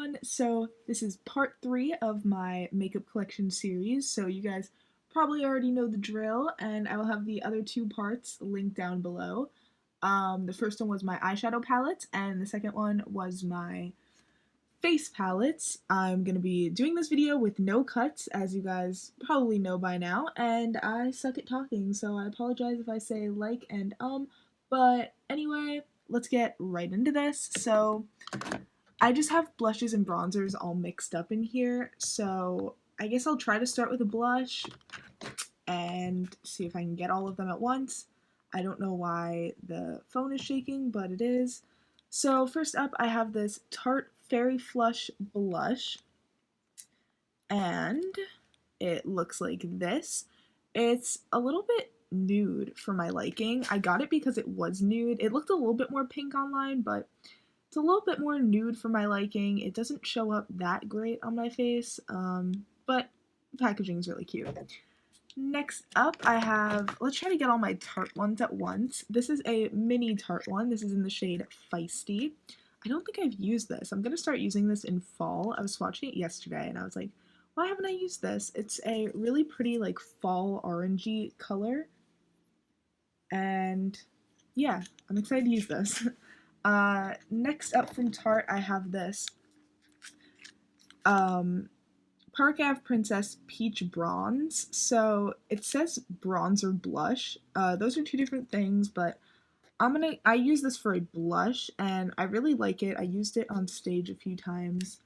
everyone. So this is part 3 of my makeup collection series, so you guys probably already know the drill, and I will have the other 2 parts linked down below. The first one was my eyeshadow palettes, and the second one was my face palettes. I'm going to be doing this video with no cuts, as you guys probably know by now, and I suck at talking, so I apologize if I say like and but anyway, let's get right into this. So I just have blushes and bronzers all mixed up in here, so I guess I'll try to start with a blush and see if I can get all of them at once. I don't know why the phone is shaking, but it is. So first up, I have this Tarte Fairy Flush blush, and it looks like this. It's a little bit nude for my liking. I got it because it was nude. It looked a little bit more pink online, but it's a little bit more nude for my liking. It doesn't show up that great on my face, but the packaging is really cute. Next up, I have, let's try to get all my Tarte ones at once. This is a mini Tarte one. This is in the shade Feisty. I don't think I've used this. I'm going to start using this in fall. I was swatching it yesterday and I was like, why haven't I used this? It's a really pretty like fall orangey color. And yeah, I'm excited to use this. Next up from Tarte, I have this Park Ave Princess Peach Bronze. So it says bronzer blush. Those are 2 different things, but I use this for a blush, and I really like it. I used it on stage a few times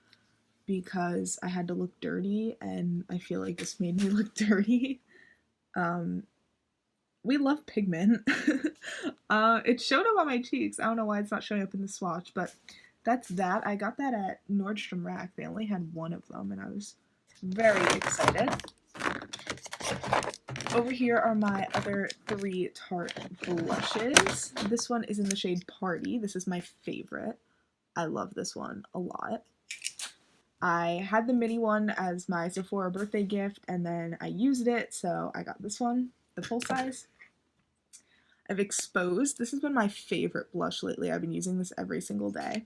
because I had to look dirty, and I feel like this made me look dirty. We love pigment. It showed up on my cheeks. I don't know why it's not showing up in the swatch, but that's that. I got that at Nordstrom Rack. They only had 1 of them, and I was very excited. Over here are my other 3 Tarte blushes. This one is in the shade Party. This is my favorite. I love this one a lot. I had the mini one as my Sephora birthday gift, and then I used it, so I got this one, the full size. I've Exposed. This has been my favorite blush lately. I've been using this every single day.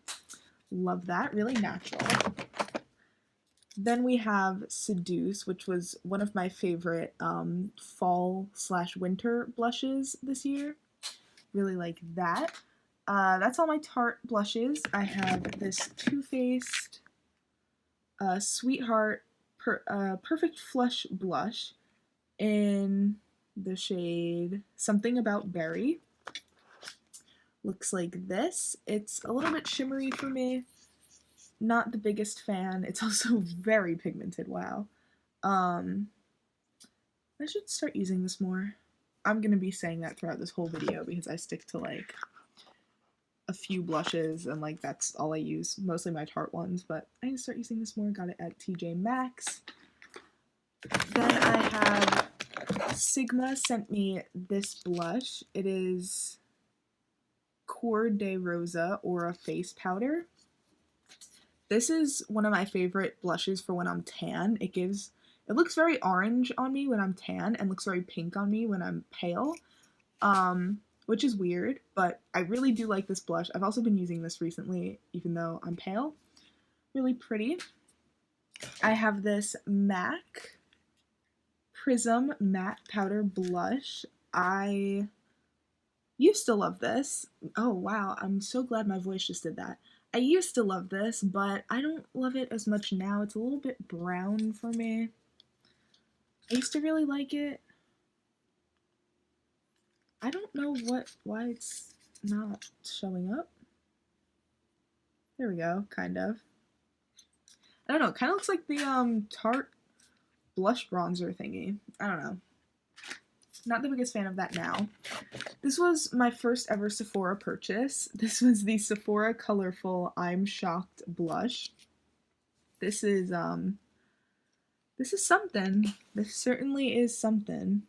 Love that. Really natural. Then we have Seduce, which was one of my favorite fall/winter blushes this year. Really like that. That's all my Tarte blushes. I have this Too Faced Sweetheart Perfect Flush blush in the shade Something About Berry. Looks like this. It's a little bit shimmery for me. Not the biggest fan. It's also very pigmented. Wow. I should start using this more. I'm gonna be saying that throughout this whole video because I stick to like a few blushes and like that's all I use. Mostly my Tarte ones, but I need to start using this more. Got it at TJ Maxx. Then I have Sigma sent me this blush. It is Cor de Rosa Aura Face Powder. This is one of my favorite blushes for when I'm tan. It looks very orange on me when I'm tan and looks very pink on me when I'm pale, which is weird, but I really do like this blush. I've also been using this recently, even though I'm pale. Really pretty. I have this MAC Prism Matte Powder Blush. I used to love this. Oh wow, I'm so glad my voice just did that. I used to love this, but I don't love it as much now. It's a little bit brown for me. I used to really like it. I don't know why it's not showing up. There we go, kind of. I don't know, it kind of looks like the Tarte blush bronzer thingy. I don't know. Not the biggest fan of that now. This was my first ever Sephora purchase. This was the Sephora Colorful I'm Shocked blush. This is something. This certainly is something.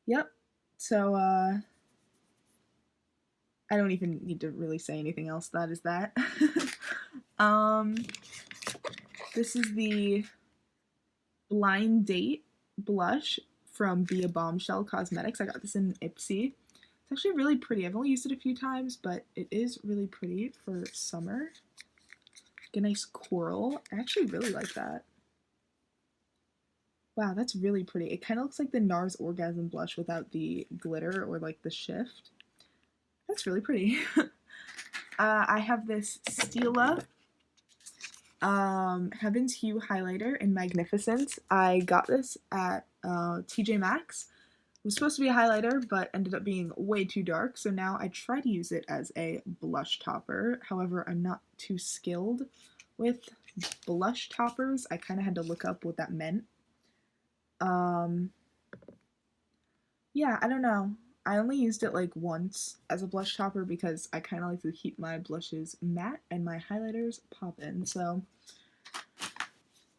Yep. So I don't even need to really say anything else. That is that. This is the Blind Date blush from Be a Bombshell Cosmetics. I got this in Ipsy. It's actually really pretty. I've only used it a few times, but it is really pretty for summer. a nice coral. I actually really like that. Wow, that's really pretty. It kind of looks like the NARS Orgasm blush without the glitter or like the shift. That's really pretty. I have this Stila Heaven's Hue highlighter in Magnificence. I got this at TJ Maxx. It was supposed to be a highlighter, but ended up being way too dark, so now I try to use it as a blush topper. However, I'm not too skilled with blush toppers. I kind of had to look up what that meant. Yeah, I don't know. I only used it like once as a blush topper because I kind of like to keep my blushes matte and my highlighters poppin', so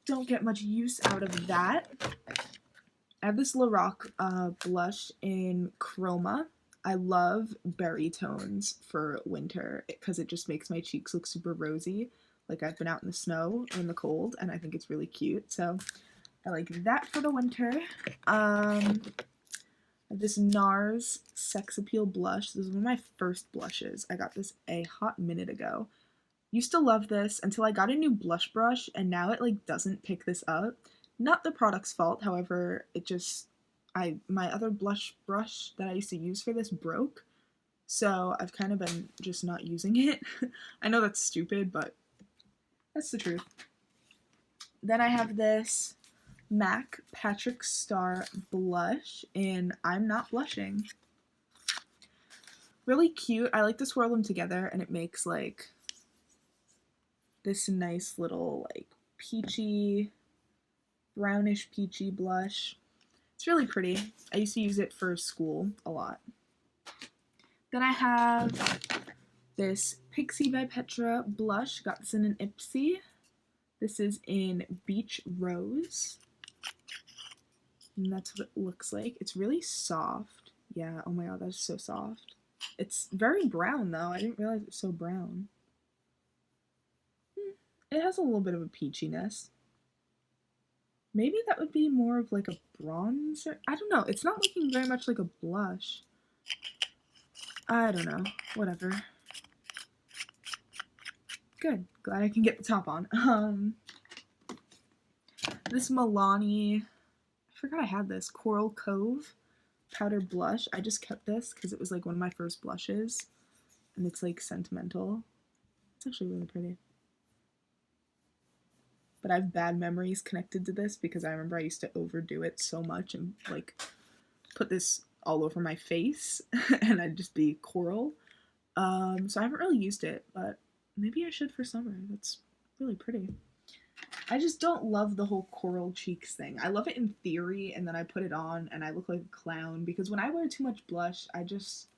don't get much use out of that. I have this Lorac blush in Chroma. I love berry tones for winter because it just makes my cheeks look super rosy, like I've been out in the snow or in the cold, and I think it's really cute, so I like that for the winter. This NARS Sex Appeal blush. This is one of my first blushes. I got this a hot minute ago. Used to love this until I got a new blush brush, and now it like doesn't pick this up. Not the product's fault, however, it just my other blush brush that I used to use for this broke, so I've kind of been just not using it. I know that's stupid, but that's the truth. Then I have this MAC Patrick Star blush in I'm Not Blushing. Really cute. I like to swirl them together and it makes like this nice little like peachy, brownish peachy blush. It's really pretty. I used to use it for school a lot. Then I have this Pixie by Petra blush. Got this in an Ipsy. This is in Beach Rose. And that's what it looks like. It's really soft. Yeah, oh my god, that's so soft. It's very brown though. I didn't realize it was so brown. It has a little bit of a peachiness. Maybe that would be more of like a bronzer. I don't know. It's not looking very much like a blush. I don't know. Whatever. Good. Glad I can get the top on. This Milani, I forgot I had this, Coral Cove powder blush. I just kept this because it was like one of my first blushes. And it's like sentimental. It's actually really pretty. But I have bad memories connected to this because I remember I used to overdo it so much and like put this all over my face and I'd just be coral. So I haven't really used it, but maybe I should for summer. That's really pretty. I just don't love the whole coral cheeks thing. I love it in theory, and then I put it on and I look like a clown because when I wear too much blush, I just,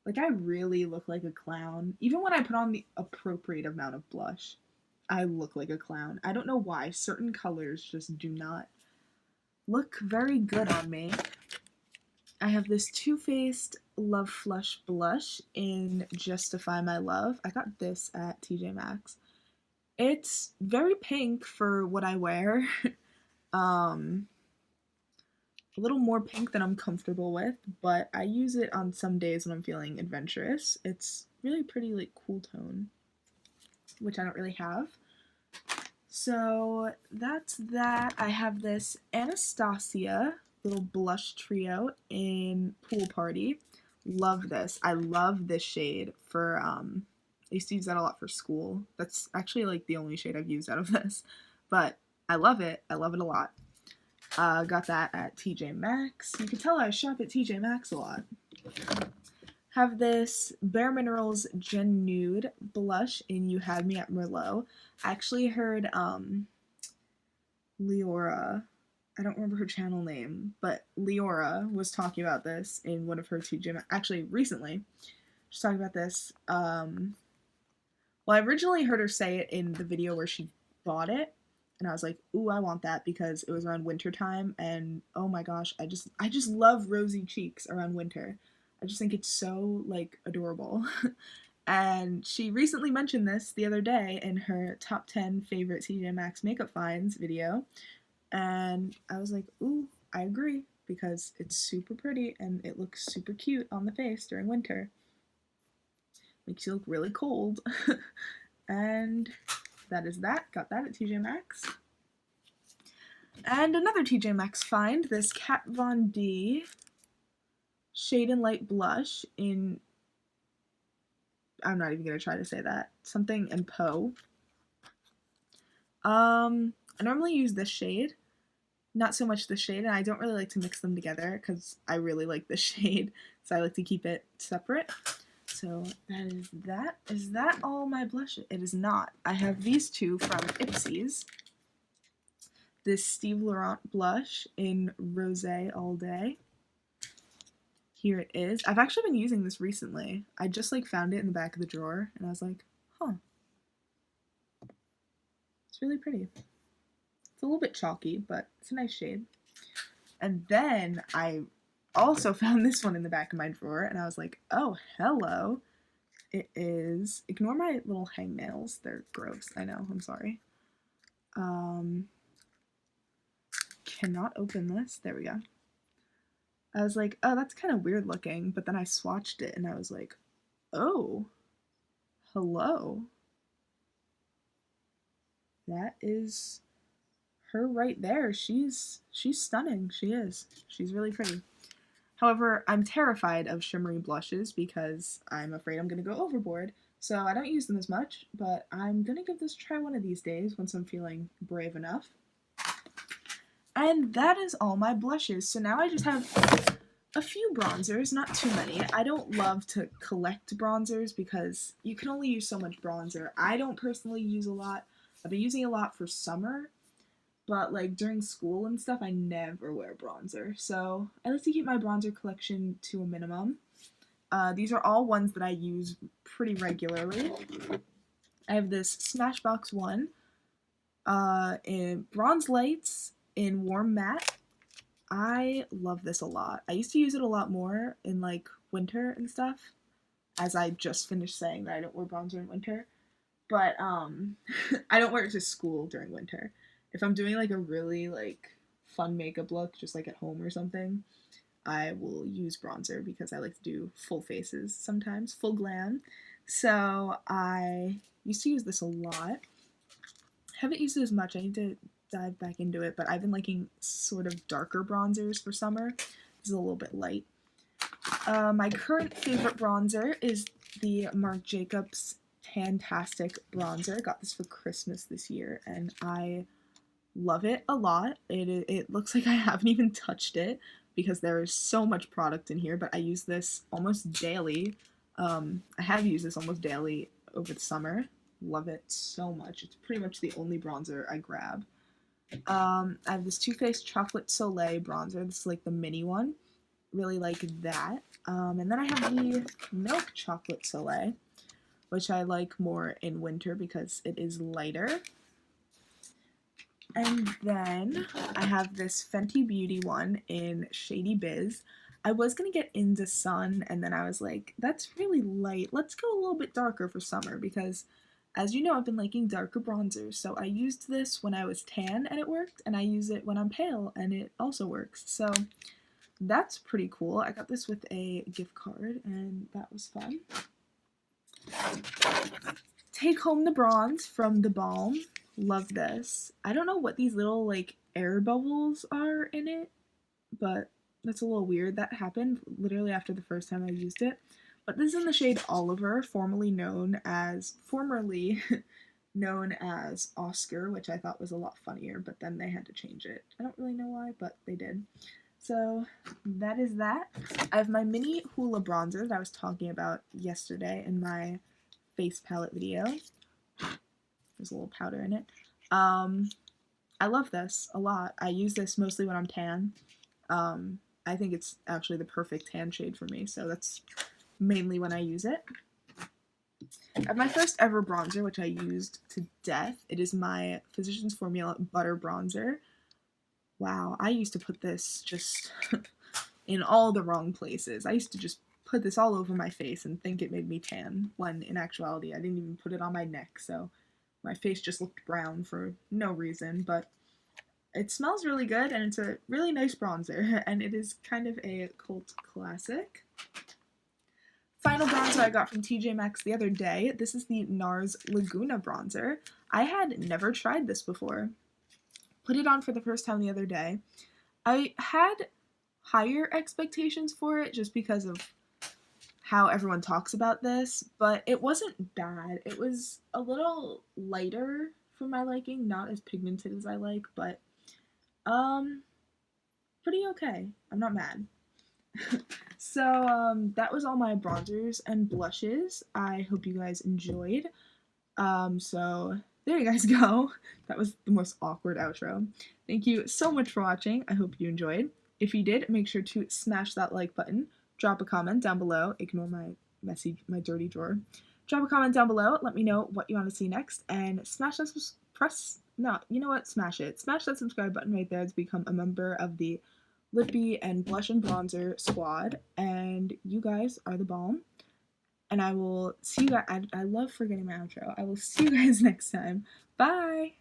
like, I really look like a clown. Even when I put on the appropriate amount of blush, I look like a clown. I don't know why. Certain colors just do not look very good on me. I have this Too Faced Love Flush blush in Justify My Love. I got this at TJ Maxx. It's very pink for what I wear. A little more pink than I'm comfortable with, but I use it on some days when I'm feeling adventurous. It's really pretty, like, cool tone, which I don't really have. So that's that. I have this Anastasia little blush trio in Pool Party. Love this. I love this shade for, I used to use that a lot for school. That's actually like the only shade I've used out of this, but I love it. I love it a lot. Got that at TJ Maxx. You can tell I shop at TJ Maxx a lot. Have this Bare Minerals Gen Nude blush in You Had Me at Merlot. I actually heard Leora, I don't remember her channel name, but Leora was talking about this in one of her TJ Maxx, actually recently. She's talking about this. Well, I originally heard her say it in the video where she bought it, and I was like, ooh, I want that because it was around winter time, and oh my gosh, I just love rosy cheeks around winter. I just think it's so, like, adorable. And she recently mentioned this the other day in her top 10 favorite TJ Maxx makeup finds video, and I was like, ooh, I agree, because it's super pretty and it looks super cute on the face during winter. Makes you look really cold. And that is that. Got that at TJ Maxx. And another TJ Maxx find, this Kat Von D Shade and Light Blush in, I'm not even going to try to say that, something in Poe. I normally use this shade, not so much this shade, and I don't really like to mix them together because I really like this shade, so I like to keep it separate. So that is that. Is that all my blushes? It is not. I have these two from Ipsy's. This Steve Laurent blush in Rosé All Day. Here it is. I've actually been using this recently. I just like found it in the back of the drawer, and I was like, huh. It's really pretty. It's a little bit chalky, but it's a nice shade. And then I also found this one in the back of my drawer, and I was like, oh, hello. It is, ignore my little hangnails. They're gross. I know, I'm sorry. Cannot open this. There we go. I was like, oh, that's kind of weird looking, but then I swatched it, and I was like, oh, hello. That is her right there. She's stunning. She is. She's really pretty. However, I'm terrified of shimmery blushes because I'm afraid I'm going to go overboard, so I don't use them as much, but I'm going to give this a try one of these days once I'm feeling brave enough. And that is all my blushes. So now I just have a few bronzers, not too many. I don't love to collect bronzers because you can only use so much bronzer. I don't personally use a lot. I've been using a lot for summer, but like during school and stuff, I never wear bronzer. So I like to keep my bronzer collection to a minimum. These are all ones that I use pretty regularly. I have this Smashbox one in Bronze Lights in Warm Matte. I love this a lot. I used to use it a lot more in like winter and stuff, as I just finished saying that I don't wear bronzer in winter. But I don't wear it to school during winter. If I'm doing like a really like fun makeup look, just like at home or something, I will use bronzer because I like to do full faces sometimes, full glam. So I used to use this a lot. Haven't used it as much. I need to dive back into it, but I've been liking sort of darker bronzers for summer. This is a little bit light. My current favorite bronzer is the Marc Jacobs Tantastic bronzer. I got this for Christmas this year, and I love it a lot. It looks like I haven't even touched it because there is so much product in here, but I use this almost daily. I have used this almost daily over the summer. Love it so much. It's pretty much the only bronzer I grab. I have this Too Faced Chocolate Soleil bronzer. This is like the mini one. Really like that. And then I have the Milk Chocolate Soleil, which I like more in winter because it is lighter. And then I have this Fenty Beauty one in Shady Biz. I was going to get into Sun, and then I was like, that's really light. Let's go a little bit darker for summer because, as you know, I've been liking darker bronzers. So I used this when I was tan, and it worked, and I use it when I'm pale, and it also works. So that's pretty cool. I got this with a gift card, and that was fun. Take Home the Bronze from The Balm. Love this. I don't know what these little like air bubbles are in it, but that's a little weird. That happened literally after the first time I used it. But this is in the shade Oliver, formerly known as Oscar, which I thought was a lot funnier, but then they had to change it. I don't really know why, but they did. So that is that. I have my mini Hoola bronzer that I was talking about yesterday in my face palette video. There's a little powder in it. I love this a lot. I use this mostly when I'm tan. I think it's actually the perfect tan shade for me, so that's mainly when I use it. I have my first ever bronzer, which I used to death. It is my Physicians Formula Butter Bronzer. Wow, I used to put this just in all the wrong places. I used to just put this all over my face and think it made me tan, when in actuality I didn't even put it on my neck, so my face just looked brown for no reason, but it smells really good, and it's a really nice bronzer, and it is kind of a cult classic. Final bronzer I got from TJ Maxx the other day. This is the NARS Laguna bronzer. I had never tried this before. Put it on for the first time the other day. I had higher expectations for it just because of how everyone talks about this, but it wasn't bad. It was a little lighter for my liking, not as pigmented as I like, but pretty okay. I'm not mad. So that was all my bronzers and blushes. I hope you guys enjoyed. So there you guys go. That was the most awkward outro. Thank you so much for watching. I hope you enjoyed. If you did, make sure to smash that like button. Drop a comment down below. Ignore my dirty drawer. Drop a comment down below. Let me know what you want to see next, and smash that smash it. Smash that subscribe button right there to become a member of the Lippy and Blush and Bronzer squad. And you guys are the bomb. And I will see you guys. I love forgetting my outro. I will see you guys next time. Bye!